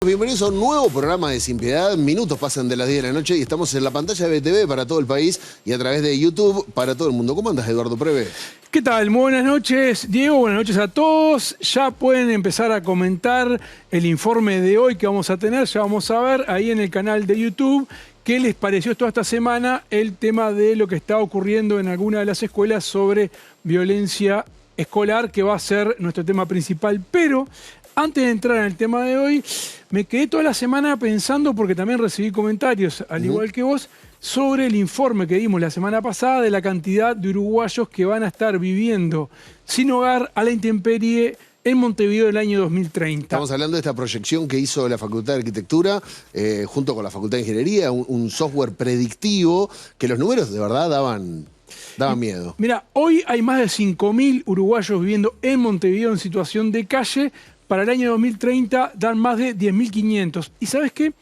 Bienvenidos a un nuevo programa de Sin Piedad. Minutos pasan de las 10 de la noche y estamos en la pantalla de BTV para todo el país y a través de YouTube para todo el mundo. ¿Cómo andas, Eduardo Preve? ¿Qué tal? Muy buenas noches, Diego. Buenas noches a todos. Ya pueden empezar a comentar el informe de hoy que vamos a tener. Ya vamos a ver ahí en el canal de YouTube qué les pareció toda esta semana el tema de lo que está ocurriendo en alguna de las escuelas sobre violencia escolar, que va a ser nuestro tema principal. Pero antes de entrar en el tema de hoy, me quedé toda la semana pensando, porque también recibí comentarios, al igual que vos, sobre el informe que dimos la semana pasada de la cantidad de uruguayos que van a estar viviendo sin hogar a la intemperie en Montevideo del año 2030. Estamos hablando de esta proyección que hizo la Facultad de Arquitectura junto con la Facultad de Ingeniería, un software predictivo que los números de verdad daban miedo. Mira, hoy hay más de 5.000 uruguayos viviendo en Montevideo en situación de calle. Para el año 2030 dan más de 10.500. ¿Y sabes qué?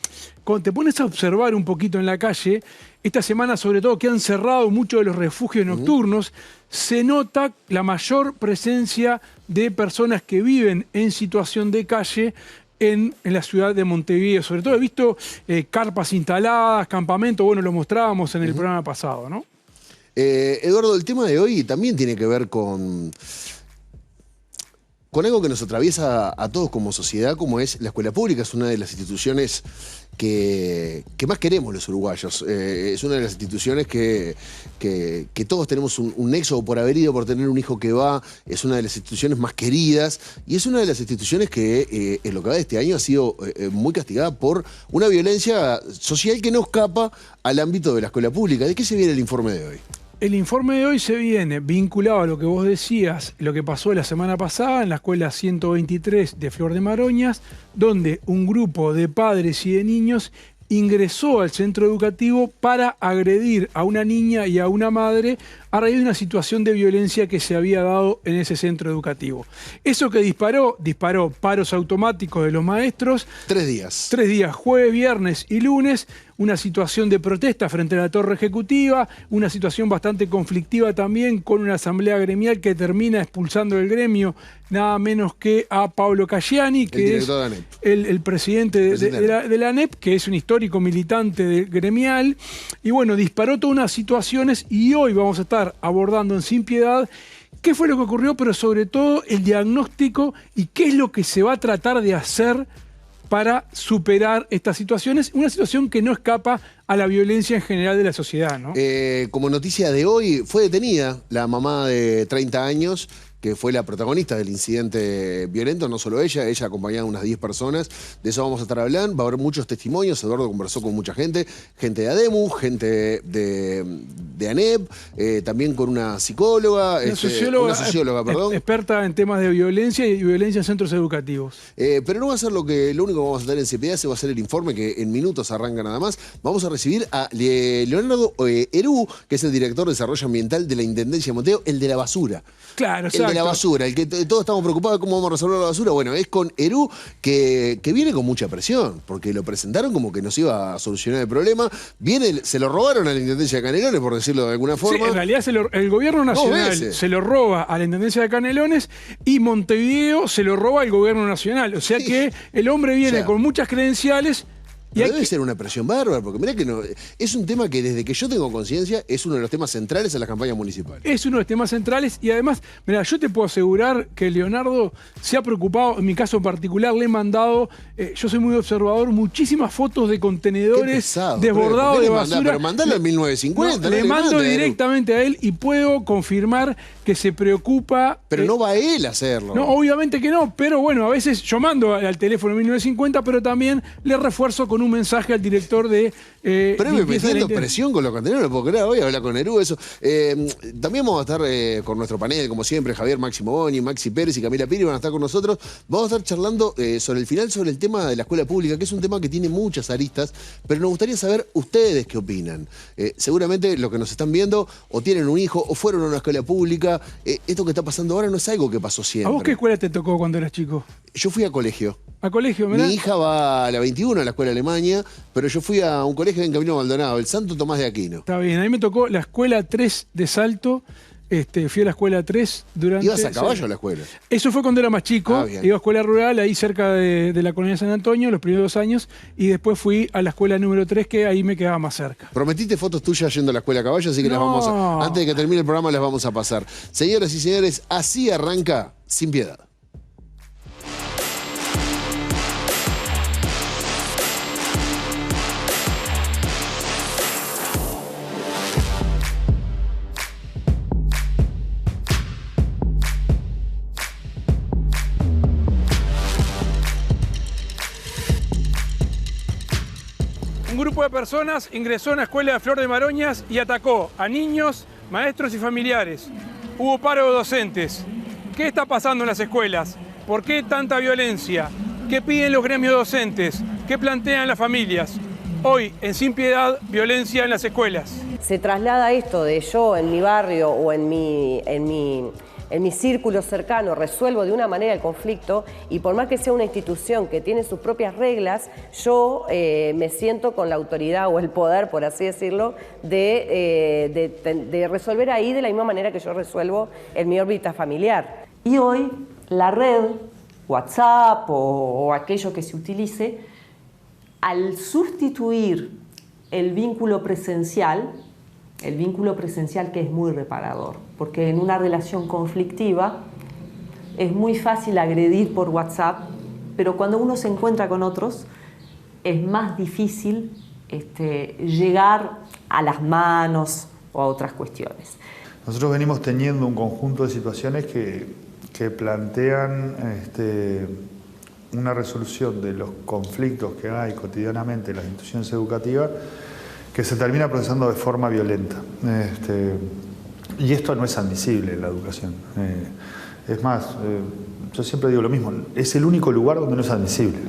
Cuando te pones a observar un poquito en la calle, esta semana sobre todo que han cerrado muchos de los refugios nocturnos, se nota la mayor presencia de personas que viven en situación de calle en la ciudad de Montevideo. Sobre todo he visto carpas instaladas, campamentos, bueno, lo mostrábamos en el programa pasado, ¿no? Eduardo, el tema de hoy también tiene que ver con algo que nos atraviesa a todos como sociedad, como es la escuela pública. Es una de las instituciones que más queremos los uruguayos. Es una de las instituciones que todos tenemos un nexo por haber ido, por tener un hijo que va. Es una de las instituciones más queridas y es una de las instituciones que en lo que va de este año ha sido muy castigada por una violencia social que no escapa al ámbito de la escuela pública. ¿De qué se viene el informe de hoy? El informe de hoy se viene vinculado a lo que vos decías, lo que pasó la semana pasada en la escuela 123 de Flor de Maroñas, donde un grupo de padres y de niños ingresó al centro educativo para agredir a una niña y a una madre a raíz de una situación de violencia que se había dado en ese centro educativo. Eso que disparó paros automáticos de los maestros. 3 días. 3 días, jueves, viernes y lunes. Una situación de protesta frente a la torre ejecutiva, una situación bastante conflictiva también con una asamblea gremial que termina expulsando del gremio nada menos que a Pablo Caggiani, que es el presidente de la ANEP, que es un histórico militante gremial. Y bueno, disparó todas unas situaciones y hoy vamos a estar abordando en Sin Piedad qué fue lo que ocurrió, pero sobre todo el diagnóstico y qué es lo que se va a tratar de hacer para superar estas situaciones, una situación que no escapa a la violencia en general de la sociedad, ¿no? Como noticia de hoy, fue detenida la mamá de 30 años, que fue la protagonista del incidente violento, no solo ella acompañada de unas 10 personas. De eso vamos a estar hablando, va a haber muchos testimonios. Eduardo conversó con mucha gente de ADEMU, gente de ANEP, también con una psicóloga, una socióloga, perdón. Experta en temas de violencia y violencia en centros educativos. Pero no va a ser lo único que vamos a tener en CPA, se va a hacer el informe que en minutos arranca nada más. Vamos a recibir a Leonardo Herú, que es el director de Desarrollo Ambiental de la Intendencia de Montevideo, el de la basura. Claro, exacto. El de la basura, el que todos estamos preocupados de cómo vamos a resolver la basura. Bueno, es con Herú que viene con mucha presión, porque lo presentaron como que nos iba a solucionar el problema. Se lo robaron a la Intendencia de Canelones, por decirlo de alguna forma. Sí, en realidad el gobierno nacional se lo roba a la Intendencia de Canelones y Montevideo se lo roba al gobierno nacional. O sea que el hombre viene con muchas credenciales. Pero debe ser una presión bárbara, porque mirá que no, es un tema que desde que yo tengo conciencia es uno de los temas centrales en las campañas municipales. Es uno de los temas centrales y además, mirá, yo te puedo asegurar que Leonardo se ha preocupado, en mi caso en particular le he mandado, yo soy muy observador, muchísimas fotos de contenedores desbordados de basura. Pero mandalo en 1950. Le mando directamente a él y puedo confirmar que se preocupa. Pero no va él a hacerlo. No, obviamente que no, pero bueno, a veces yo mando al teléfono 1950, pero también le refuerzo con un mensaje al director de... pero me metiendo presión con los contenedores, porque voy a hablar con Herú, eso. También vamos a estar con nuestro panel, como siempre, Javier Máximo Boni, Maxi Pérez y Camila Piri van a estar con nosotros. Vamos a estar charlando sobre el tema de la escuela pública, que es un tema que tiene muchas aristas, pero nos gustaría saber ustedes qué opinan. Seguramente los que nos están viendo o tienen un hijo o fueron a una escuela pública. Esto que está pasando ahora no es algo que pasó siempre. ¿A vos qué escuela te tocó cuando eras chico? Yo fui a colegio. ¿A colegio, mirá? Mi hija va a la 21, a la escuela Alemania, pero yo fui a un colegio en Camino Maldonado, el Santo Tomás de Aquino. Está bien, a mí me tocó la escuela 3 de Salto, fui a la escuela 3 durante... ¿Ibas a caballo a la escuela? Eso fue cuando era más chico. Bien. Iba a escuela rural, ahí cerca de la colonia San Antonio, los primeros 2 años, y después fui a la escuela número 3, que ahí me quedaba más cerca. Prometiste fotos tuyas yendo a la escuela a caballo, así que las vamos a, antes de que termine el programa las vamos a pasar. Señoras y señores, así arranca Sin Piedad. Un grupo de personas ingresó en la escuela de Flor de Maroñas y atacó a niños, maestros y familiares. Hubo paro de docentes. ¿Qué está pasando en las escuelas? ¿Por qué tanta violencia? ¿Qué piden los gremios docentes? ¿Qué plantean las familias? Hoy, en Sin Piedad, violencia en las escuelas. Se traslada esto de yo en mi barrio o en mi círculo cercano resuelvo de una manera el conflicto, y por más que sea una institución que tiene sus propias reglas, yo me siento con la autoridad o el poder, por así decirlo, de resolver ahí de la misma manera que yo resuelvo en mi órbita familiar. Y hoy la red, WhatsApp o aquello que se utilice, al sustituir el vínculo presencial que es muy reparador, porque en una relación conflictiva es muy fácil agredir por WhatsApp, pero cuando uno se encuentra con otros es más difícil llegar a las manos o a otras cuestiones. Nosotros venimos teniendo un conjunto de situaciones que plantean una resolución de los conflictos que hay cotidianamente en las instituciones educativas que se termina procesando de forma violenta. Y esto no es admisible en la educación. Es más, yo siempre digo lo mismo, es el único lugar donde no es admisible.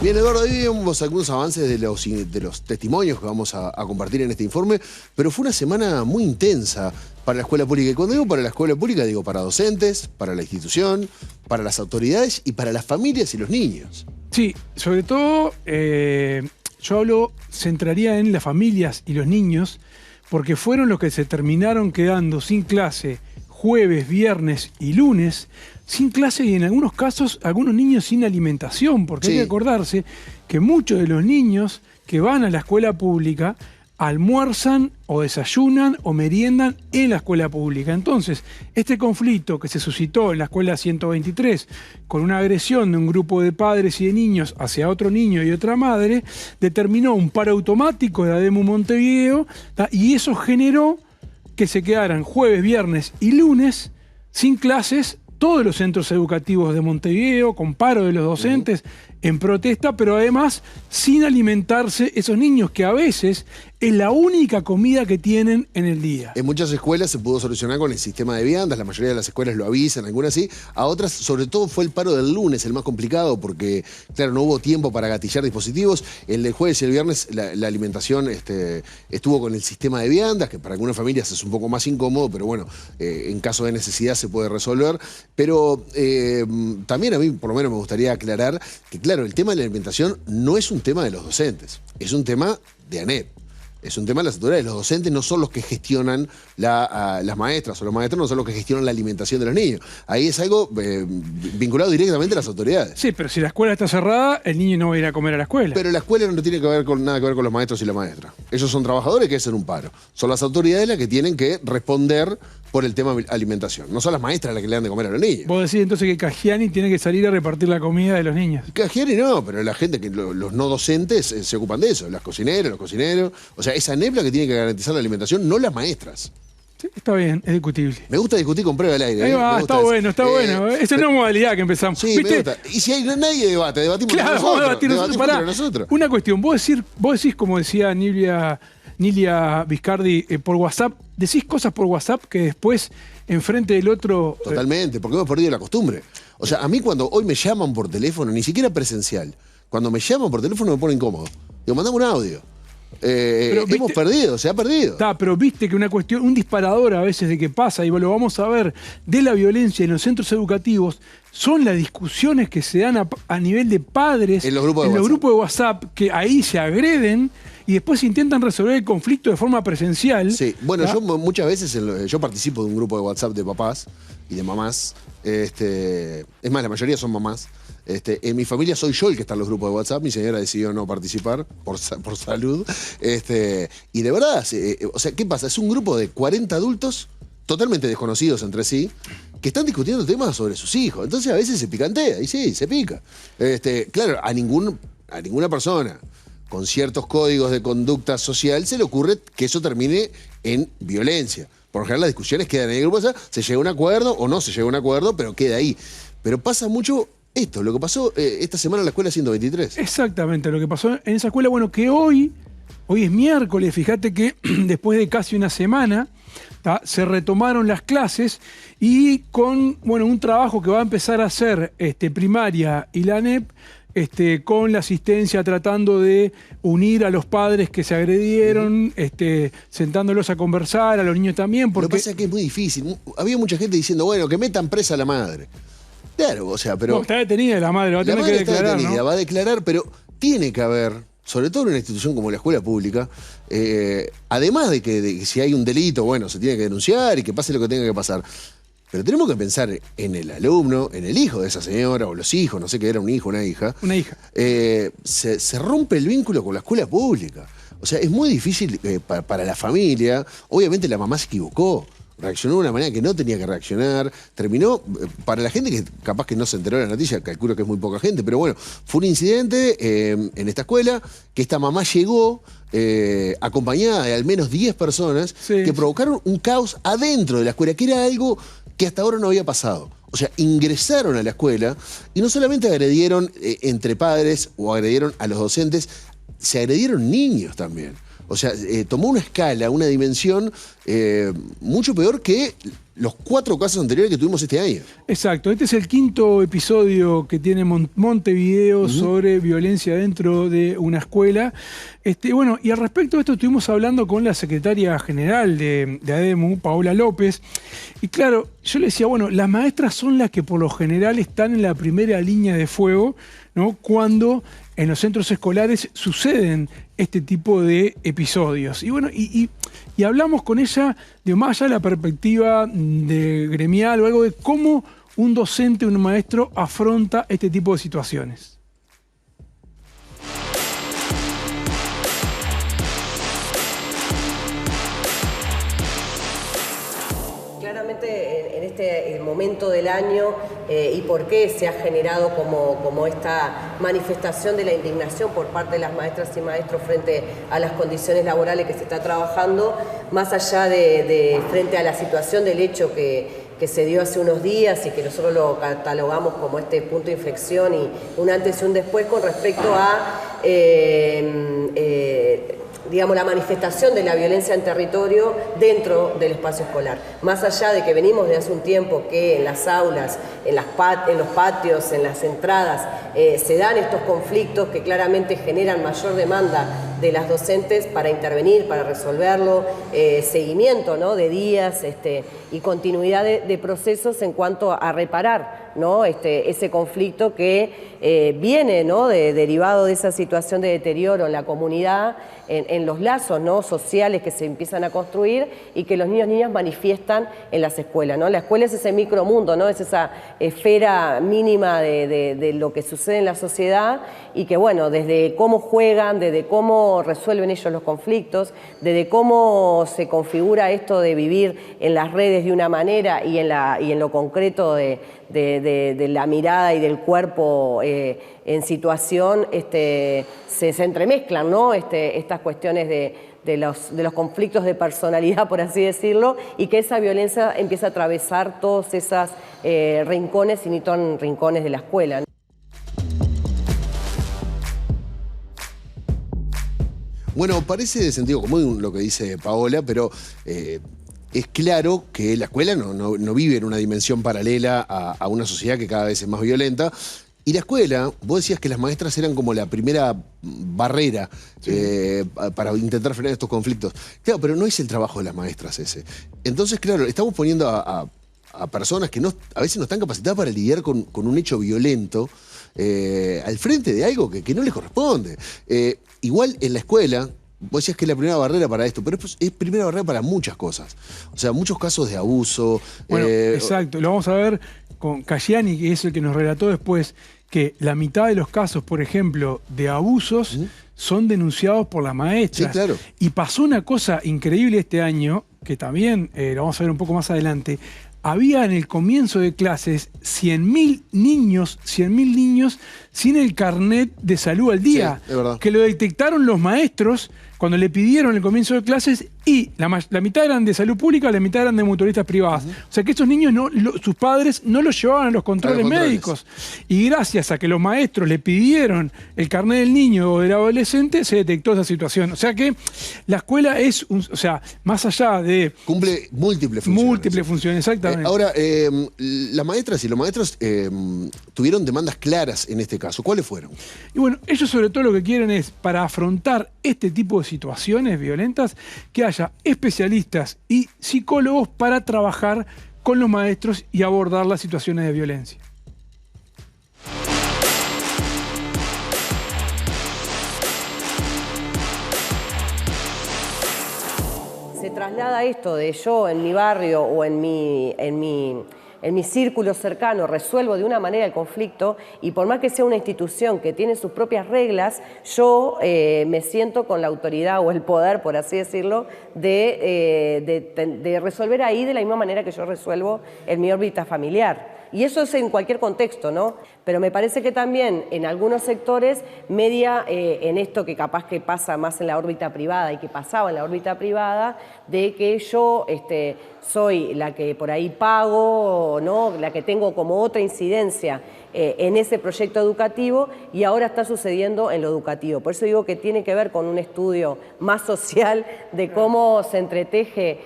Bien, Eduardo, ahí vimos algunos avances de los testimonios que vamos a compartir en este informe, pero fue una semana muy intensa para la escuela pública. Y cuando digo para la escuela pública, digo para docentes, para la institución, para las autoridades y para las familias y los niños. Sí, sobre todo yo centraría en las familias y los niños, porque fueron los que se terminaron quedando sin clase jueves, viernes y lunes, sin clase, y en algunos casos algunos niños sin alimentación, porque hay que acordarse que muchos de los niños que van a la escuela pública almuerzan o desayunan o meriendan en la escuela pública. Entonces, este conflicto que se suscitó en la escuela 123 con una agresión de un grupo de padres y de niños hacia otro niño y otra madre, determinó un paro automático de ADEMU Montevideo, y eso generó que se quedaran jueves, viernes y lunes sin clases todos los centros educativos de Montevideo, con paro de los docentes en protesta, pero además sin alimentarse esos niños, que a veces es la única comida que tienen en el día. En muchas escuelas se pudo solucionar con el sistema de viandas, la mayoría de las escuelas lo avisan, algunas sí. A otras, sobre todo, fue el paro del lunes el más complicado, porque, claro, no hubo tiempo para gatillar dispositivos. El del jueves y el viernes la alimentación estuvo con el sistema de viandas, que para algunas familias es un poco más incómodo, pero bueno, en caso de necesidad se puede resolver. Pero también a mí, por lo menos, me gustaría aclarar que, claro, el tema de la alimentación no es un tema de los docentes, es un tema de ANEP. Es un tema de las autoridades. Los docentes no son los que gestionan, las maestras o los maestros no son los que gestionan la alimentación de los niños. Ahí es algo vinculado directamente a las autoridades. Sí, pero si la escuela está cerrada, el niño no va a ir a comer a la escuela. Pero la escuela no tiene nada que ver con los maestros y la maestra. Ellos son trabajadores que hacen un paro. Son las autoridades las que tienen que responder por el tema de alimentación. No son las maestras las que le dan de comer a los niños. Vos decís entonces que Caggiani tiene que salir a repartir la comida de los niños. Caggiani no, pero la gente, los no docentes se ocupan de eso. Las cocineras, los cocineros. O sea, esa ANEP la que tiene que garantizar la alimentación, no las maestras. Sí, está bien, es discutible. Me gusta discutir con prueba al aire. Ahí va, está bueno, está bueno. Esa es una modalidad que empezamos. Sí, ¿viste? Me gusta. Y si nadie debate, debatimos entre nosotros. Una cuestión, vos decís, como decía Nilia Viscardi, por WhatsApp, decís cosas por WhatsApp que después enfrente del otro... Totalmente, porque hemos perdido la costumbre. O sea, a mí cuando hoy me llaman por teléfono, ni siquiera presencial, cuando me llaman por teléfono me pone incómodo. Digo, mandame un audio. Hemos perdido, se ha perdido. Está, pero viste que una cuestión, un disparador a veces de qué pasa, y lo vamos a ver, de la violencia en los centros educativos, son las discusiones que se dan a nivel de padres en los grupos de WhatsApp, que ahí se agreden y después intentan resolver el conflicto de forma presencial. Sí, bueno, ¿tá? yo muchas veces yo participo de un grupo de WhatsApp de papás y de mamás. Es más, la mayoría son mamás. En mi familia soy yo el que está en los grupos de WhatsApp. Mi señora decidió no participar por salud. Y de verdad, o sea, ¿qué pasa? Es un grupo de 40 adultos totalmente desconocidos entre sí que están discutiendo temas sobre sus hijos. Entonces a veces se picantea, y sí, se pica. Claro, a ninguna persona con ciertos códigos de conducta social se le ocurre que eso termine en violencia. Por lo general las discusiones quedan en el grupo, se llega a un acuerdo o no se llega a un acuerdo, pero queda ahí. Pero pasa mucho esto, lo que pasó esta semana en la escuela 123. Exactamente, lo que pasó en esa escuela, bueno, que hoy es miércoles, fíjate que después de casi una semana se retomaron las clases y con un trabajo que va a empezar a hacer primaria y la ANEP, con la asistencia tratando de unir a los padres que se agredieron, sentándolos a conversar, a los niños también. Porque... Lo que pasa es que es muy difícil. Había mucha gente diciendo, bueno, que metan presa a la madre. Claro, o sea, pero... No, está detenida la madre, va a tener que declarar, está detenida, ¿no? va a declarar, pero tiene que haber, sobre todo en una institución como la escuela pública, además de que si hay un delito, bueno, se tiene que denunciar y que pase lo que tenga que pasar. Pero tenemos que pensar en el alumno, en el hijo de esa señora, o los hijos, no sé qué era, un hijo, una hija. Una hija. Se rompe el vínculo con la escuela pública. O sea, es muy difícil para la familia. Obviamente la mamá se equivocó. Reaccionó de una manera que no tenía que reaccionar. Terminó, para la gente que capaz que no se enteró de la noticia, calculo que es muy poca gente, pero bueno, fue un incidente en esta escuela, que esta mamá llegó acompañada de al menos 10 personas que provocaron un caos adentro de la escuela, que era algo que hasta ahora no había pasado. O sea, ingresaron a la escuela y no solamente agredieron entre padres o agredieron a los docentes, se agredieron niños también. O sea, tomó una escala, una dimensión mucho peor que los 4 casos anteriores que tuvimos este año. Exacto, este es el 5º episodio que tiene Montevideo sobre violencia dentro de una escuela. Bueno, y al respecto de esto estuvimos hablando con la secretaria general de ADEMU, Paola López, y claro, yo le decía, bueno, las maestras son las que por lo general están en la primera línea de fuego, ¿no? Cuando en los centros escolares suceden este tipo de episodios. Y bueno, y hablamos con ella de más allá de la perspectiva de gremial o algo de cómo un docente, un maestro afronta este tipo de situaciones. Claramente en este momento del año y por qué se ha generado como esta manifestación de la indignación por parte de las maestras y maestros frente a las condiciones laborales que se está trabajando, más allá de frente a la situación del hecho que se dio hace unos días y que nosotros lo catalogamos como este punto de inflexión y un antes y un después con respecto a digamos, la manifestación de la violencia en territorio dentro del espacio escolar. Más allá de que venimos de hace un tiempo que en las aulas, en los patios, en las entradas, se dan estos conflictos que claramente generan mayor demanda de las docentes para intervenir, para resolverlo, seguimiento, ¿no?, de días y continuidad de procesos en cuanto a reparar, ¿no?, ese conflicto que viene, ¿no?, derivado de esa situación de deterioro en la comunidad, en los lazos, ¿no?, sociales que se empiezan a construir y que los niños y niñas manifiestan en las escuelas, ¿no? La escuela es ese micromundo, ¿no?, es esa esfera mínima de lo que sucede en la sociedad y que, bueno, desde cómo juegan, desde cómo resuelven ellos los conflictos, desde cómo se configura esto de vivir en las redes de una manera y en lo concreto de la mirada y del cuerpo en situación, se entremezclan, ¿no?, estas cuestiones de los conflictos de personalidad, por así decirlo, y que esa violencia empieza a atravesar todos esos rincones y ni tan rincones de la escuela, ¿no? Bueno, parece de sentido común lo que dice Paola, pero es claro que la escuela no vive en una dimensión paralela a una sociedad que cada vez es más violenta. Y la escuela, vos decías que las maestras eran como la primera barrera para intentar frenar estos conflictos. Claro, pero no es el trabajo de las maestras ese. Entonces, claro, estamos poniendo a personas que a veces no están capacitadas para lidiar con un hecho violento al frente de algo que no les corresponde. Igual en la escuela, vos decías que es la primera barrera para esto, pero es primera barrera para muchas cosas. O sea, muchos casos de abuso. Bueno, exacto. Lo vamos a ver con Casciani, que es el que nos relató después que la mitad de los casos, por ejemplo, de abusos son denunciados por las maestras. Sí, claro. Y pasó una cosa increíble este año, que también lo vamos a ver un poco más adelante. Había en el comienzo de clases 100.000 niños sin el carnet de salud al día, Sí, es verdad. que lo detectaron los maestros cuando le pidieron el comienzo de clases, y la mitad eran de salud pública, la mitad eran de mutualistas privadas. O sea que estos niños, sus padres no los llevaban a los controles médicos. Y gracias a que los maestros le pidieron el carnet del niño o del adolescente, se detectó esa situación. O sea que la escuela es, más allá de... Cumple múltiples funciones. Múltiples funciones, exactamente. Ahora, las maestras y los maestros tuvieron demandas claras en este caso. ¿Cuáles fueron? Y bueno, ellos sobre todo lo que quieren es, para afrontar este tipo de situaciones violentas, que haya especialistas y psicólogos para trabajar con los maestros y abordar las situaciones de violencia. Se traslada esto de yo en mi barrio o en mi círculo cercano resuelvo de una manera el conflicto, y por más que sea una institución que tiene sus propias reglas, yo me siento con la autoridad o el poder, por así decirlo, de resolver ahí de la misma manera que yo resuelvo en mi órbita familiar. Y eso es en cualquier contexto, ¿no? Pero me parece que también en algunos sectores media en esto que capaz que pasa más en la órbita privada y que pasaba en la órbita privada, de que yo soy la que por ahí pago, ¿no? La que tengo como otra incidencia en ese proyecto educativo, y ahora está sucediendo en lo educativo. Por eso digo que tiene que ver con un estudio más social de cómo se entreteje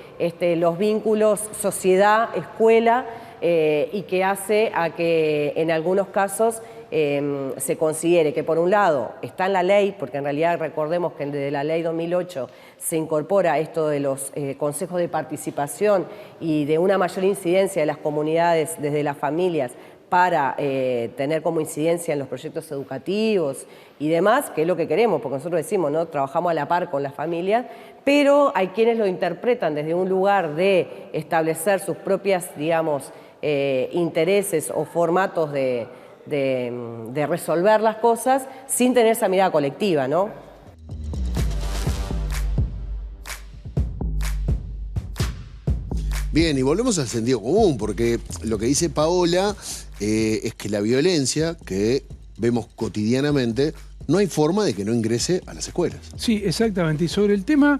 los vínculos sociedad-escuela, y que hace a que en algunos casos se considere que por un lado está en la ley, porque en realidad recordemos que desde la ley 2008 se incorpora esto de los consejos de participación y de una mayor incidencia de las comunidades desde las familias para tener como incidencia en los proyectos educativos y demás, que es lo que queremos, porque nosotros decimos, ¿no? Trabajamos a la par con las familias, pero hay quienes lo interpretan desde un lugar de establecer sus propias, digamos, intereses o formatos de resolver las cosas sin tener esa mirada colectiva, ¿no? Bien, y volvemos al sentido común, porque lo que dice Paola es que la violencia que vemos cotidianamente, no hay forma de que no ingrese a las escuelas. Sí, exactamente. Y sobre el tema,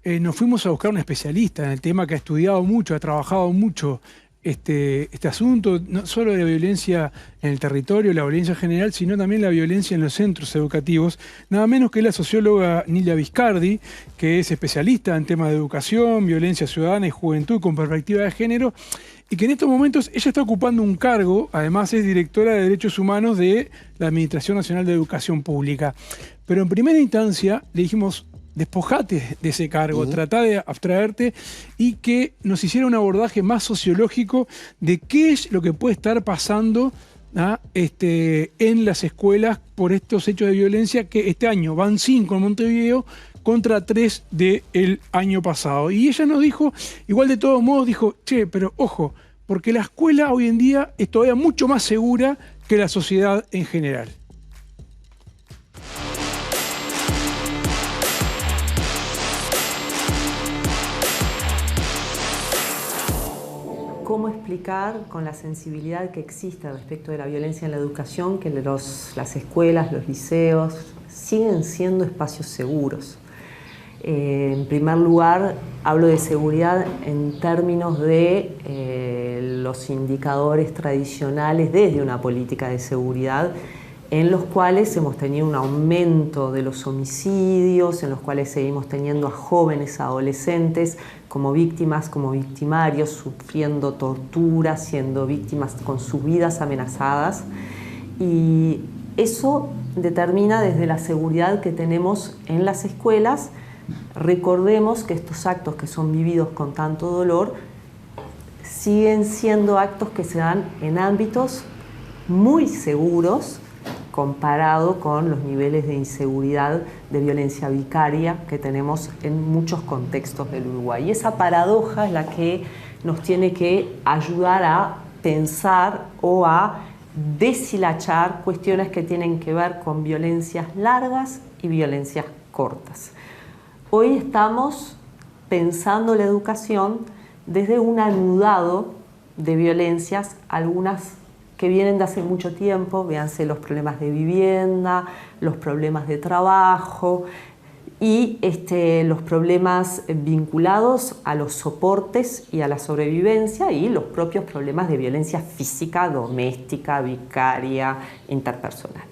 nos fuimos a buscar un especialista en el tema que ha estudiado mucho, ha trabajado mucho este asunto, no solo de la violencia en el territorio, la violencia general, sino también la violencia en los centros educativos, nada menos que la socióloga Nilia Viscardi, que es especialista en temas de educación, violencia ciudadana y juventud con perspectiva de género, y que en estos momentos ella está ocupando un cargo, además es directora de Derechos Humanos de la Administración Nacional de Educación Pública. Pero en primera instancia le dijimos, despojate de ese cargo, tratá de abstraerte y que nos hiciera un abordaje más sociológico de qué es lo que puede estar pasando en las escuelas por estos hechos de violencia, que este año van 5 en Montevideo contra 3 del año pasado. Y ella nos dijo, igual de todos modos, dijo, che, pero ojo, porque la escuela hoy en día es todavía mucho más segura que la sociedad en general. ¿Cómo explicar con la sensibilidad que existe respecto de la violencia en la educación que las escuelas, los liceos siguen siendo espacios seguros? En primer lugar, hablo de seguridad en términos de los indicadores tradicionales desde una política de seguridad, en los cuales hemos tenido un aumento de los homicidios, en los cuales seguimos teniendo a jóvenes, adolescentes como víctimas, como victimarios, sufriendo tortura, siendo víctimas con sus vidas amenazadas. Y eso determina desde la seguridad que tenemos en las escuelas. Recordemos que estos actos que son vividos con tanto dolor siguen siendo actos que se dan en ámbitos muy seguros, comparado con los niveles de inseguridad, de violencia vicaria que tenemos en muchos contextos del Uruguay. Y esa paradoja es la que nos tiene que ayudar a pensar o a deshilachar cuestiones que tienen que ver con violencias largas y violencias cortas. Hoy estamos pensando la educación desde un anudado de violencias, algunas que vienen de hace mucho tiempo, véanse los problemas de vivienda, los problemas de trabajo y los problemas vinculados a los soportes y a la sobrevivencia y los propios problemas de violencia física, doméstica, vicaria, interpersonal.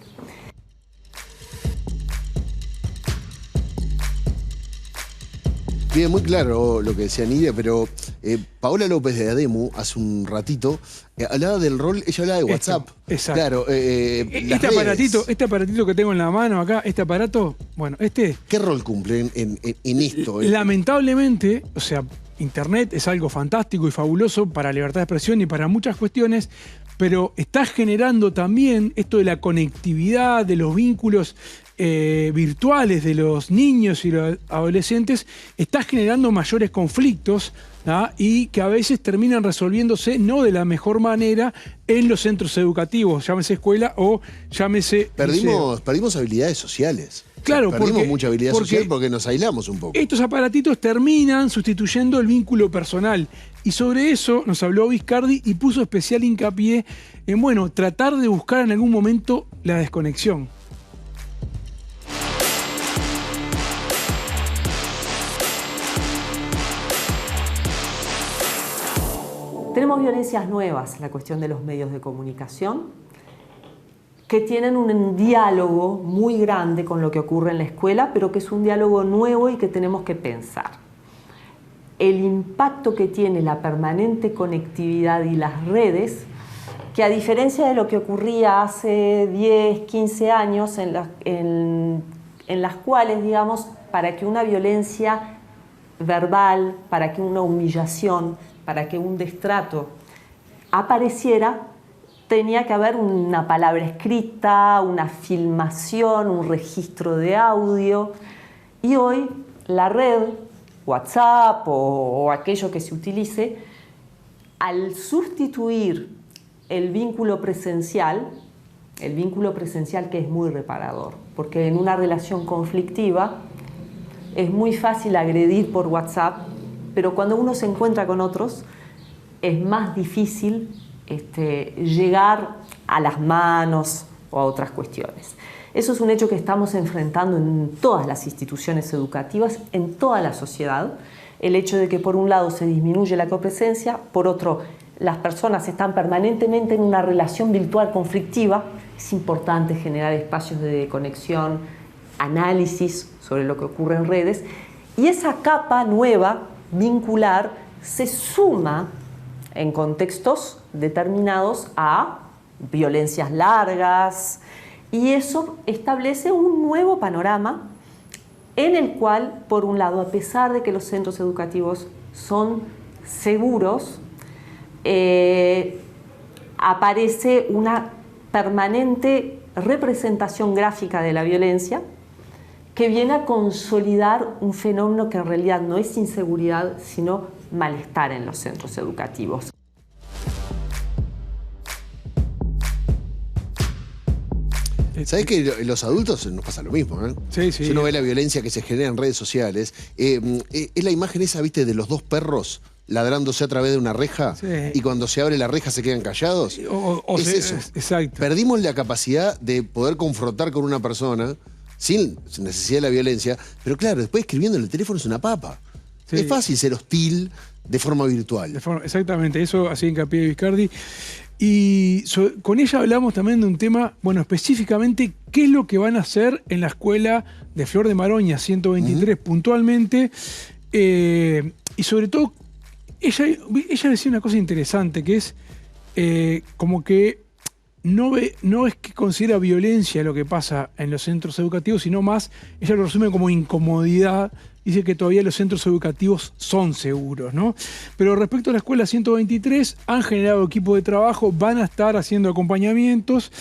Bien, muy claro lo que decía Nidia, pero Paola López de ADEMU hace un ratito hablaba del rol, ella hablaba de WhatsApp. Exacto. Claro, este aparatito que tengo en la mano acá, este aparato, bueno, ¿qué rol cumple en esto? Lamentablemente, o sea, Internet es algo fantástico y fabuloso para la libertad de expresión y para muchas cuestiones, pero está generando también esto de la conectividad, de los vínculos virtuales de los niños y los adolescentes, está generando mayores conflictos, ¿ah? Y que a veces terminan resolviéndose no de la mejor manera en los centros educativos, llámese escuela o llámese liceo. Perdimos habilidades sociales. Claro, perdimos mucha habilidad social porque nos aislamos un poco. Estos aparatitos terminan sustituyendo el vínculo personal. Y sobre eso nos habló Viscardi y puso especial hincapié en, bueno, tratar de buscar en algún momento la desconexión. Tenemos violencias nuevas, la cuestión de los medios de comunicación, que tienen un diálogo muy grande con lo que ocurre en la escuela, pero que es un diálogo nuevo y que tenemos que pensar. El impacto que tiene la permanente conectividad y las redes, que a diferencia de lo que ocurría hace 10, 15 años, en las cuales, digamos, para que una violencia verbal, para que una humillación, para que un destrato apareciera, tenía que haber una palabra escrita, una filmación, un registro de audio. Y hoy la red, WhatsApp o aquello que se utilice, al sustituir el vínculo presencial que es muy reparador, porque en una relación conflictiva es muy fácil agredir por WhatsApp, pero cuando uno se encuentra con otros es más difícil llegar a las manos o a otras cuestiones. Eso es un hecho que estamos enfrentando en todas las instituciones educativas, en toda la sociedad. El hecho de que por un lado se disminuye la copresencia, por otro las personas están permanentemente en una relación virtual conflictiva. Es importante generar espacios de conexión, análisis sobre lo que ocurre en redes, y esa capa nueva, vincular, se suma en contextos determinados a violencias largas, y eso establece un nuevo panorama en el cual, por un lado, a pesar de que los centros educativos son seguros, aparece una permanente representación gráfica de la violencia que viene a consolidar un fenómeno que en realidad no es inseguridad, sino malestar en los centros educativos. ¿Sabés que los adultos nos pasa lo mismo? Sí, sí. Si uno ve la violencia que se genera en redes sociales, es la imagen esa, ¿viste? De los dos perros ladrándose a través de una reja, sí, y cuando se abre la reja se quedan callados. Es eso. Exacto. Perdimos la capacidad de poder confrontar con una persona sin necesidad de la violencia, pero claro, después escribiendo en el teléfono es una papa. Sí. Es fácil ser hostil de forma virtual. Exactamente, eso hacía hincapié Viscardi. Y con ella hablamos también de un tema, bueno, específicamente, qué es lo que van a hacer en la escuela de Flor de Maroña 123 puntualmente. Y sobre todo, ella decía una cosa interesante, que es como que no es que considera violencia lo que pasa en los centros educativos, sino más, ella lo resume como incomodidad. dice que todavía los centros educativos son seguros, ¿no? Pero respecto a la escuela 123, han generado equipos de trabajo, van a estar haciendo acompañamientos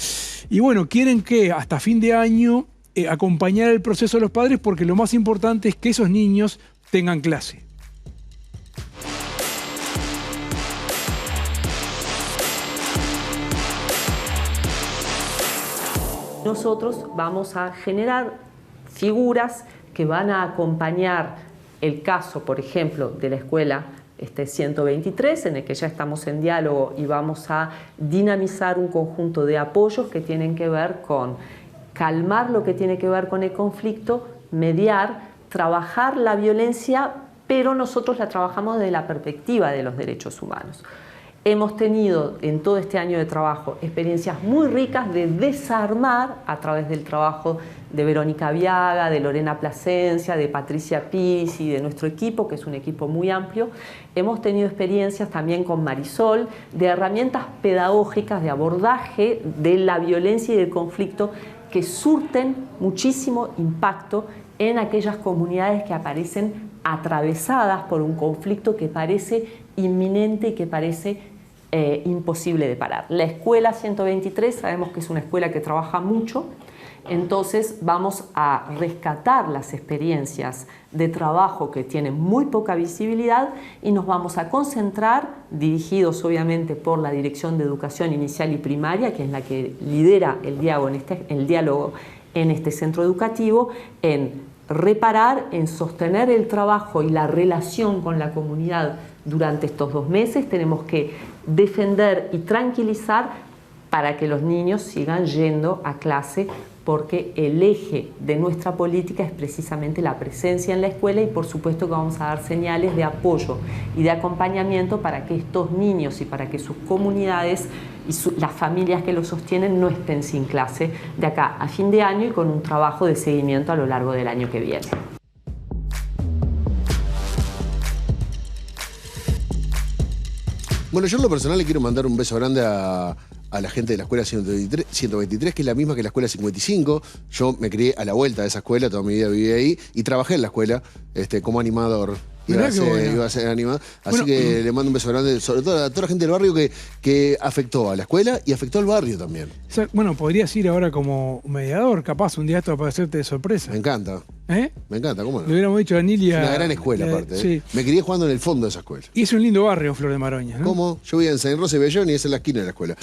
y bueno, quieren que hasta fin de año acompañar el proceso de los padres, porque lo más importante es que esos niños tengan clase. Nosotros vamos a generar figuras que van a acompañar el caso, por ejemplo, de la escuela 123, en el que ya estamos en diálogo y vamos a dinamizar un conjunto de apoyos que tienen que ver con calmar lo que tiene que ver con el conflicto, mediar, trabajar la violencia, pero nosotros la trabajamos desde la perspectiva de los derechos humanos. Hemos tenido en todo este año de trabajo experiencias muy ricas de desarmar a través del trabajo de Verónica Viaga, de Lorena Plasencia, de Patricia Piz y de nuestro equipo, que es un equipo muy amplio. Hemos tenido experiencias también con Marisol de herramientas pedagógicas de abordaje de la violencia y del conflicto que surten muchísimo impacto en aquellas comunidades que aparecen atravesadas por un conflicto que parece inminente y que parece imposible de parar. La escuela 123 sabemos que es una escuela que trabaja mucho, entonces vamos a rescatar las experiencias de trabajo que tienen muy poca visibilidad y nos vamos a concentrar, dirigidos obviamente por la Dirección de Educación Inicial y Primaria, que es la que lidera el diálogo en este centro educativo, en reparar, en sostener el trabajo y la relación con la comunidad durante estos 2 meses. Tenemos que defender y tranquilizar para que los niños sigan yendo a clase, porque el eje de nuestra política es precisamente la presencia en la escuela y por supuesto que vamos a dar señales de apoyo y de acompañamiento para que estos niños y para que sus comunidades y las familias que los sostienen no estén sin clase de acá a fin de año y con un trabajo de seguimiento a lo largo del año que viene. Bueno, yo en lo personal le quiero mandar un beso grande a la gente de la escuela 123, que es la misma que la escuela 55. Yo me crié a la vuelta de esa escuela, toda mi vida viví ahí y trabajé en la escuela como animador. Iba a ser animador. Así que le mando un beso grande, sobre todo a toda la gente del barrio que afectó a la escuela y afectó al barrio también. Bueno, podrías ir ahora como mediador, capaz, un día esto para hacerte de sorpresa. Me encanta. Me encanta, ¿cómo no? Le hubiéramos dicho a Nilia. Una gran escuela, aparte. Sí. Me crié jugando en el fondo de esa escuela. Y es un lindo barrio, Flor de Maroña, ¿no? ¿Cómo? Yo vivía en San Rosa y Bellón y es en la esquina de la escuela.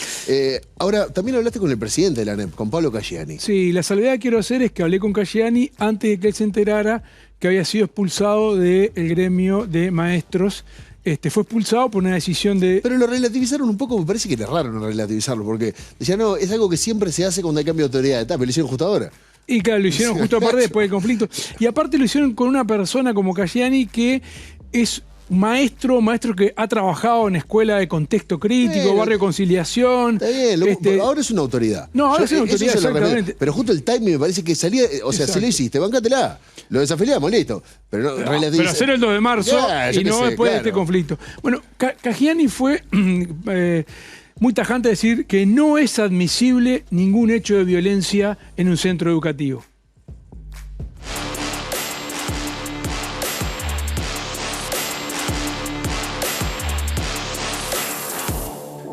Ahora, también hablaste con el presidente de la ANEP, con Pablo Caggiani. Sí, la salvedad que quiero hacer es que hablé con Caggiani antes de que él se enterara que había sido expulsado del gremio de maestros. Fue expulsado por una decisión de... Pero lo relativizaron un poco, me parece que le erraron a relativizarlo, porque decían, no, es algo que siempre se hace cuando hay cambio de autoridad de etapa, lo hicieron justo ahora. Y claro, lo hicieron justo aparte después del conflicto. Y aparte lo hicieron con una persona como Caggiani que es maestro que ha trabajado en escuela de contexto crítico, barrio de conciliación. Está bien, ahora es una autoridad. No, ahora es una autoridad, exactamente. Pero justo el timing me parece que salía, o sea, si lo hiciste, bancátela. Lo desafiliamos, listo. Pero hacer el 2 de marzo y no después de este conflicto. Bueno, Caggiani fue muy tajante a decir que no es admisible ningún hecho de violencia en un centro educativo.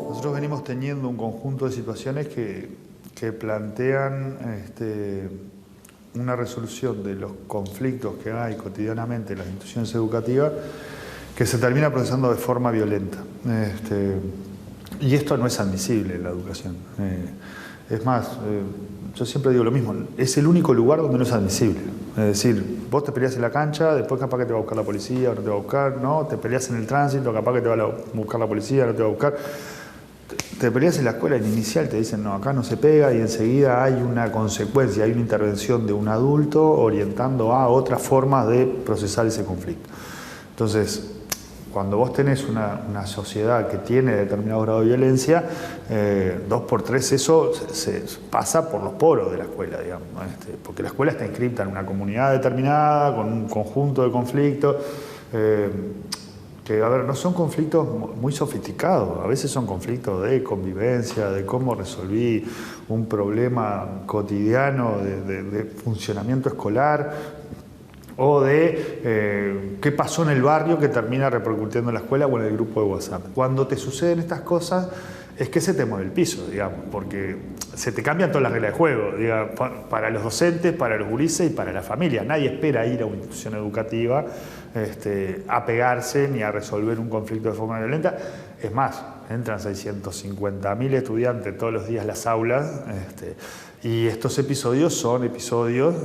Nosotros venimos teniendo un conjunto de situaciones que plantean una resolución de los conflictos que hay cotidianamente en las instituciones educativas que se termina procesando de forma violenta. Y esto no es admisible en la educación. Es más, yo siempre digo lo mismo, es el único lugar donde no es admisible. Es decir, vos te peleas en la cancha, después capaz que te va a buscar la policía o no te va a buscar, ¿no? Te peleas en el tránsito, capaz que te va a buscar la policía, no te va a buscar. Te peleas en la escuela en inicial, te dicen, no, acá no se pega y enseguida hay una consecuencia, hay una intervención de un adulto orientando a otras formas de procesar ese conflicto. Entonces, cuando vos tenés una sociedad que tiene determinado grado de violencia, 2 por 3 eso se pasa por los poros de la escuela, digamos, porque la escuela está inscrita en una comunidad determinada, con un conjunto de conflictos, que, a ver, no son conflictos muy sofisticados, a veces son conflictos de convivencia, de cómo resolví un problema cotidiano de funcionamiento escolar. o de qué pasó en el barrio que termina repercutiendo en la escuela o en el grupo de WhatsApp. Cuando te suceden estas cosas es que se te mueve el piso, digamos, porque se te cambian todas las reglas de juego, digamos, para los docentes, para los gurises y para la familia. Nadie espera ir a una institución educativa a pegarse ni a resolver un conflicto de forma violenta. Es más, entran 650.000 estudiantes todos los días a las aulas, y estos episodios son episodios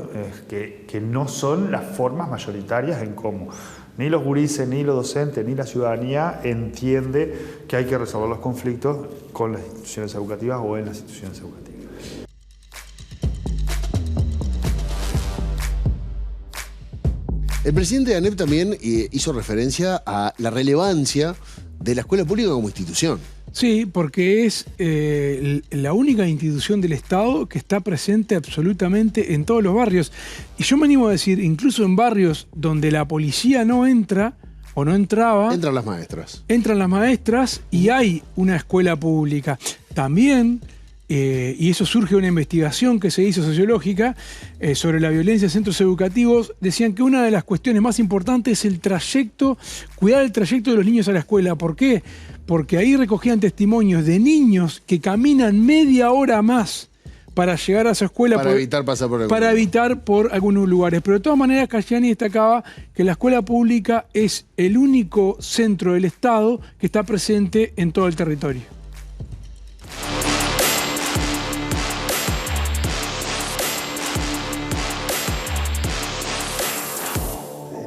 que no son las formas mayoritarias en cómo ni los gurises, ni los docentes, ni la ciudadanía entiende que hay que resolver los conflictos con las instituciones educativas o en las instituciones educativas. El presidente de ANEP también hizo referencia a la relevancia de la escuela pública como institución. Sí, porque es la única institución del Estado que está presente absolutamente en todos los barrios. Y yo me animo a decir, incluso en barrios donde la policía no entra o no entraba... Entran las maestras. Entran las maestras y hay una escuela pública. También, y eso surge de una investigación que se hizo sociológica sobre la violencia en centros educativos, decían que una de las cuestiones más importantes es el trayecto, cuidar el trayecto de los niños a la escuela. ¿Por qué? Porque ahí recogían testimonios de niños que caminan media hora más para llegar a su escuela. Para evitar pasar por Para evitar por algunos lugares. Pero de todas maneras, Casciani destacaba que la escuela pública es el único centro del Estado que está presente en todo el territorio.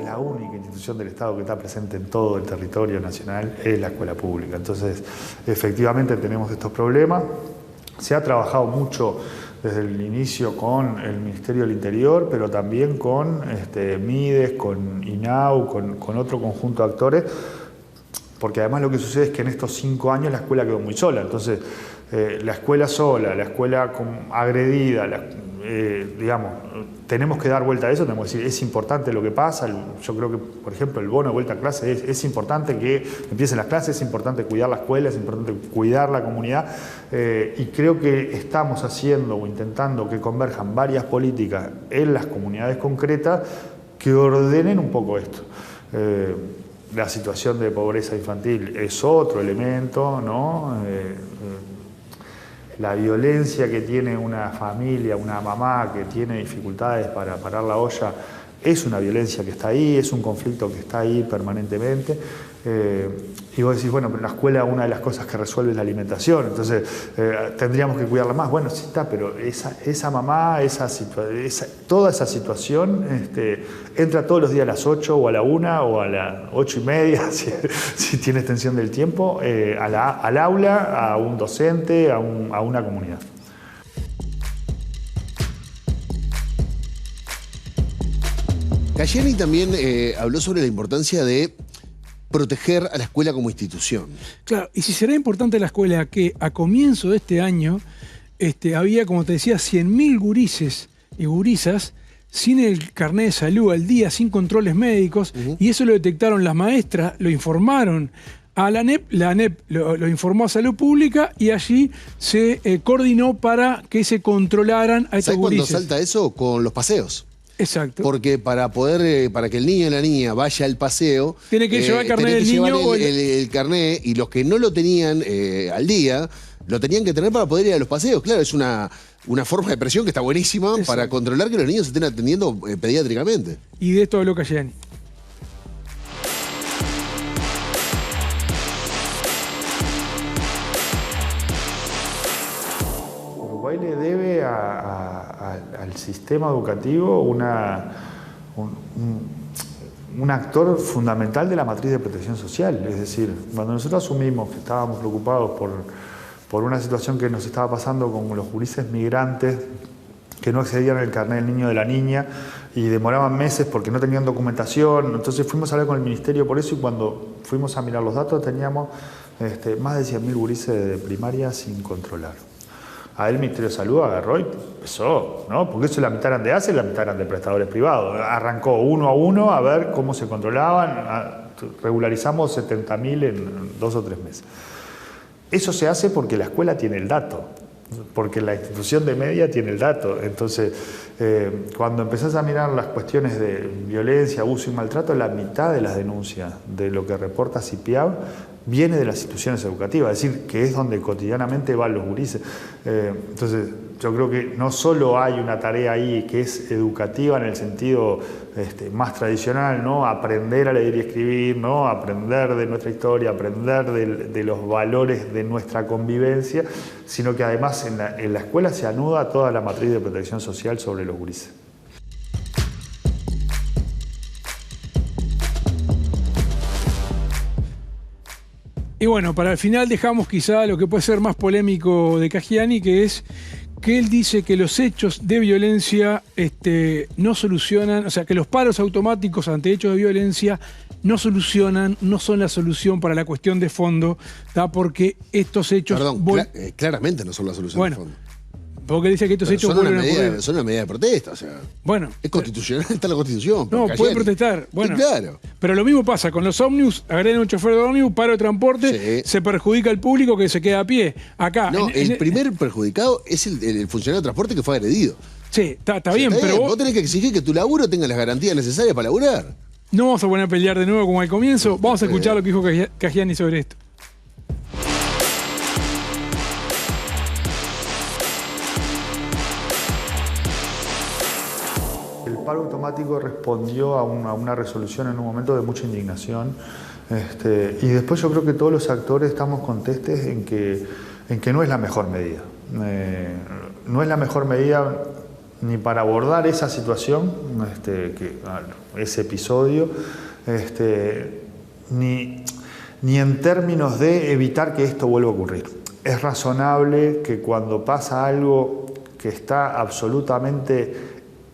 La única institución del Estado que está presente en todo el territorio nacional es la escuela pública. Entonces, efectivamente tenemos estos problemas. Se ha trabajado mucho desde el inicio con el Ministerio del Interior, pero también con MIDES, con INAU, con otro conjunto de actores, porque además lo que sucede es que en estos 5 años la escuela quedó muy sola. Entonces, la escuela sola, la escuela agredida, digamos, tenemos que dar vuelta a eso, tenemos que decir, es importante lo que pasa. Yo creo que, por ejemplo, el bono de vuelta a clase es importante que empiecen las clases, es importante cuidar la escuela, es importante cuidar la comunidad, y creo que estamos haciendo o intentando que converjan varias políticas en las comunidades concretas que ordenen un poco esto. La situación de pobreza infantil es otro elemento, ¿no? La violencia que tiene una familia, una mamá que tiene dificultades para parar la olla, es una violencia que está ahí, es un conflicto que está ahí permanentemente. Y vos decís, bueno, pero la escuela una de las cosas que resuelve es la alimentación, entonces tendríamos que cuidarla más. Bueno, sí está, pero esa mamá, toda esa situación entra todos los días a las 8 o a la 1 o a las 8:30, si tiene extensión del tiempo, al aula, a un docente, a una comunidad. Casciani también habló sobre la importancia de proteger a la escuela como institución. Claro, y si será importante la escuela que a comienzo de este año había, como te decía, 100.000 gurises y gurisas sin el carnet de salud al día, sin controles médicos, y eso lo detectaron las maestras, lo informaron a la ANEP lo informó a Salud Pública y allí se coordinó para que se controlaran a estos gurises. ¿Sabes cuándo salta eso? Con los paseos. Exacto. Porque para que el niño o la niña vaya al paseo, tiene que llevar el carnet del niño o el carnet, y los que no lo tenían al día, lo tenían que tener para poder ir a los paseos. Claro, es una forma de presión que está buenísima. Exacto. Para controlar que los niños se estén atendiendo pediátricamente. Y de esto habló Casciani. Uruguay le debe al sistema educativo un actor fundamental de la matriz de protección social. Es decir, cuando nosotros asumimos que estábamos preocupados por una situación que nos estaba pasando con los gurises migrantes que no accedían al carnet del niño o de la niña y demoraban meses porque no tenían documentación, entonces fuimos a hablar con el ministerio por eso, y cuando fuimos a mirar los datos teníamos más de 100.000 gurises de primaria sin controlar. A él el Ministerio de Salud agarró y empezó, ¿no? Porque eso la mitad eran de ACE y la mitad eran de prestadores privados. Arrancó uno a uno a ver cómo se controlaban, regularizamos 70.000 en 2 o 3 meses. Eso se hace porque la escuela tiene el dato. porque la institución de media tiene el dato. Entonces, cuando empezás a mirar las cuestiones de violencia, abuso y maltrato, la mitad de las denuncias de lo que reporta CIPIAB viene de las instituciones educativas, es decir, que es donde cotidianamente van los gurises. Entonces, yo creo que no solo hay una tarea ahí que es educativa en el sentido más tradicional, ¿no? Aprender a leer y escribir, ¿no? Aprender de nuestra historia, aprender de los valores de nuestra convivencia, sino que además en la escuela se anuda toda la matriz de protección social sobre los gurises. Y bueno, para el final dejamos quizá lo que puede ser más polémico de Caggiani, que es que él dice que los hechos de violencia no solucionan, o sea, que los paros automáticos ante hechos de violencia no solucionan, no son la solución para la cuestión de fondo, ¿tá? Porque estos hechos... Perdón, claramente no son la solución de fondo. Porque dice que estos Pero hechos son una medida de protesta, o sea. Bueno. Es constitucional, está en la Constitución. No, puede protestar. Bueno, claro. Pero lo mismo pasa con los ómnibus, agreden a un chofer de ómnibus, paro de transporte, se perjudica al público que se queda a pie. Acá. No, el primer perjudicado es el funcionario de transporte que fue agredido. Sí, está bien, pero vos tenés que exigir que tu laburo tenga las garantías necesarias para laburar. No vamos a poner a pelear de nuevo como al comienzo. Vamos a escuchar lo que dijo Caggiani sobre esto. El paro automático respondió a una resolución en un momento de mucha indignación. Y después yo creo que todos los actores estamos contestes en que no es la mejor medida. No es la mejor medida ni para abordar esa situación, ese episodio, ni en términos de evitar que esto vuelva a ocurrir. Es razonable que cuando pasa algo que está absolutamente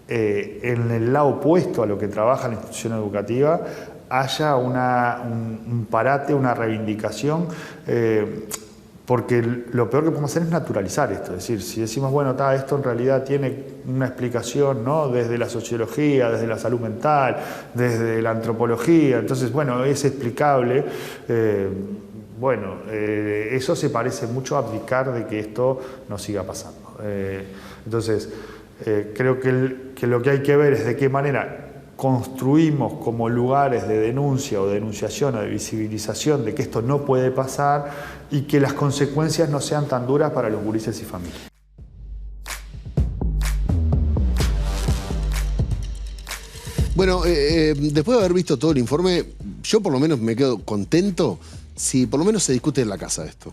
en el lado opuesto a lo que trabaja la institución educativa, haya un parate, una reivindicación, porque lo peor que podemos hacer es naturalizar esto. Es decir, si decimos, bueno, esto en realidad tiene una explicación, ¿no? Desde la sociología, desde la salud mental, desde la antropología, entonces, bueno, es explicable. Eso se parece mucho a abdicar de que esto no siga pasando. Entonces, creo que lo que hay que ver es de qué manera construimos como lugares de denuncia o de denunciación o de visibilización de que esto no puede pasar y que las consecuencias no sean tan duras para los gurises y familias. Bueno, después de haber visto todo el informe, yo por lo menos me quedo contento si por lo menos se discute en la casa esto.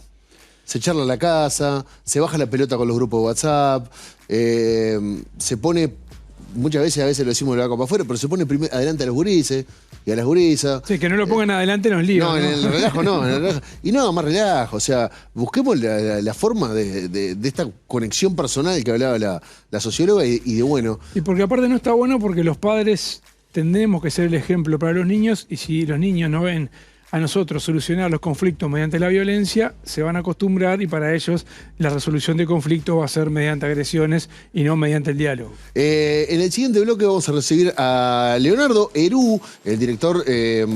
Se charla en la casa, se baja la pelota con los grupos de WhatsApp, se pone, muchas veces, a veces lo decimos de la copa afuera, pero se pone adelante a los gurises y a las gurisas. Sí, que no lo pongan adelante en los líos. No, en el relajo no. En el relajo. Y no, más relajo. O sea, busquemos la forma de esta conexión personal que hablaba la socióloga y de bueno. Y porque aparte no está bueno porque los padres tendremos que ser el ejemplo para los niños y si los niños no ven a nosotros solucionar los conflictos mediante la violencia, se van a acostumbrar y para ellos la resolución de conflictos va a ser mediante agresiones y no mediante el diálogo. En el siguiente bloque vamos a recibir a Leonardo Herú, el director de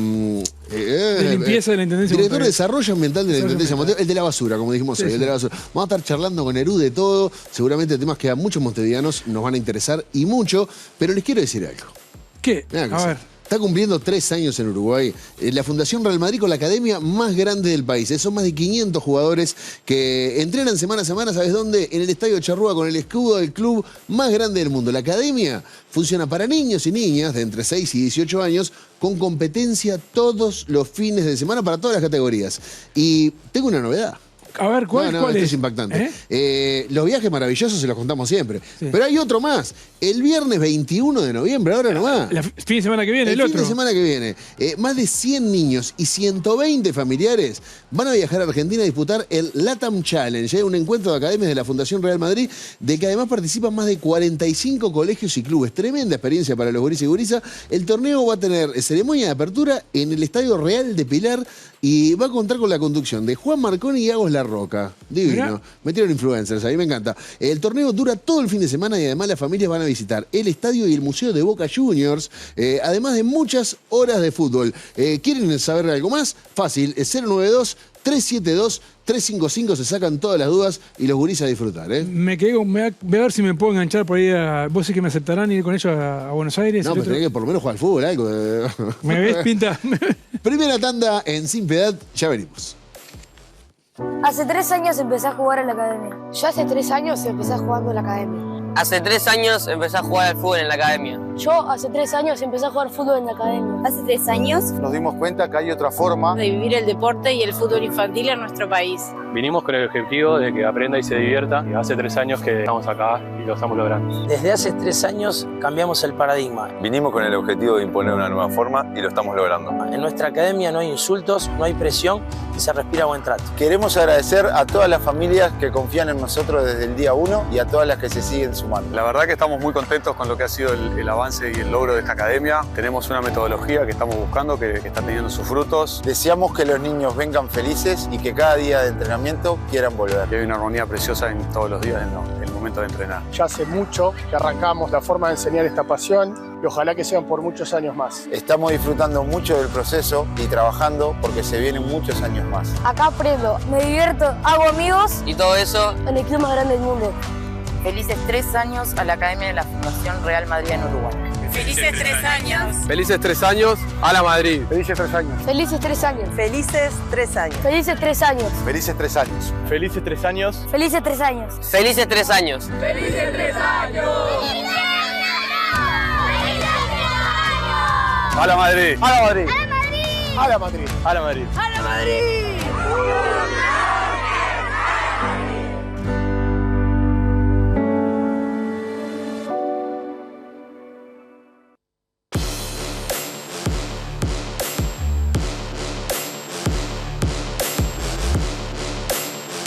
limpieza de la Intendencia Director de Desarrollo Ambiental de la Intendencia de Montevideo, el de la basura, como dijimos hoy, el de la basura. Vamos a estar charlando con Herú de todo, seguramente temas que a muchos montevideanos nos van a interesar y mucho, pero les quiero decir algo. ¿Qué? A ver. Está cumpliendo 3 años en Uruguay. La Fundación Real Madrid con la academia más grande del país. Son más de 500 jugadores que entrenan semana a semana, ¿sabes dónde? En el Estadio Charrúa con el escudo del club más grande del mundo. La academia funciona para niños y niñas de entre 6 y 18 años con competencia todos los fines de semana para todas las categorías. Y tengo una novedad. A ver, ¿cuál esto es? Es impactante. Los viajes maravillosos se los contamos siempre. Sí. Pero hay otro más. El viernes 21 de noviembre, ahora nomás. El fin de semana que viene, el otro. fin de semana que viene. Más de 100 niños y 120 familiares van a viajar a Argentina a disputar el LATAM Challenge, un encuentro de academias de la Fundación Real Madrid, de que además participan más de 45 colegios y clubes. Tremenda experiencia para los gurises y gurisas. El torneo va a tener ceremonia de apertura en el Estadio Real de Pilar y va a contar con la conducción de Juan Marconi y Agos Larraín. Roca. Divino. Mirá. Metieron influencers, a mí me encanta. El torneo dura todo el fin de semana y además las familias van a visitar el estadio y el museo de Boca Juniors, además de muchas horas de fútbol. ¿Quieren saber algo más? Fácil, es 092-372-355, se sacan todas las dudas y los gurís a disfrutar. Me quedé voy a ver si me puedo enganchar por ahí. ¿Vos sí que me aceptarán ir con ellos a Buenos Aires? No, pero tenés que por lo menos jugar al fútbol, algo. ¿Me ves, Pinta? Primera tanda en Sin Piedad, ya venimos. Hace 3 años empecé a jugar en la academia. Yo hace 3 años empecé jugando en la academia. Hace 3 años empecé a jugar al fútbol en la academia. Yo hace 3 años empecé a jugar fútbol en la academia. Hace 3 años nos dimos cuenta que hay otra forma de vivir el deporte y el fútbol infantil en nuestro país. Vinimos con el objetivo de que aprenda y se divierta. Y hace 3 años que estamos acá y lo estamos logrando. Desde hace 3 años cambiamos el paradigma. Vinimos con el objetivo de imponer una nueva forma y lo estamos logrando. En nuestra academia no hay insultos, no hay presión y se respira buen trato. Queremos agradecer a todas las familias que confían en nosotros desde el día 1 y a todas las que se siguen sumando. La verdad que estamos muy contentos con lo que ha sido el avance y el logro de esta academia. Tenemos una metodología que estamos buscando, que está teniendo sus frutos. Deseamos que los niños vengan felices y que cada día de entrenamiento quieran volver. Y hay una armonía preciosa en todos los días en el momento de entrenar. Ya hace mucho que arrancamos la forma de enseñar esta pasión y ojalá que sean por muchos años más. Estamos disfrutando mucho del proceso y trabajando porque se vienen muchos años más. Acá aprendo, me divierto, hago amigos Y todo eso en el club más grande del mundo. Felices 3 años a la Academia de la Fundación Real Madrid en Uruguay. Felices 3 años. Felices 3 años a la Madrid. Felices 3 años. Felices 3 años. Felices 3 años. Felices 3 años. Felices 3 años. Felices 3 años. Felices 3 años. Felices 3 años. Felices 3 años. A la Madrid. ¡A la Madrid! ¡A la Madrid! ¡A la Madrid! A la Madrid. ¡A la Madrid!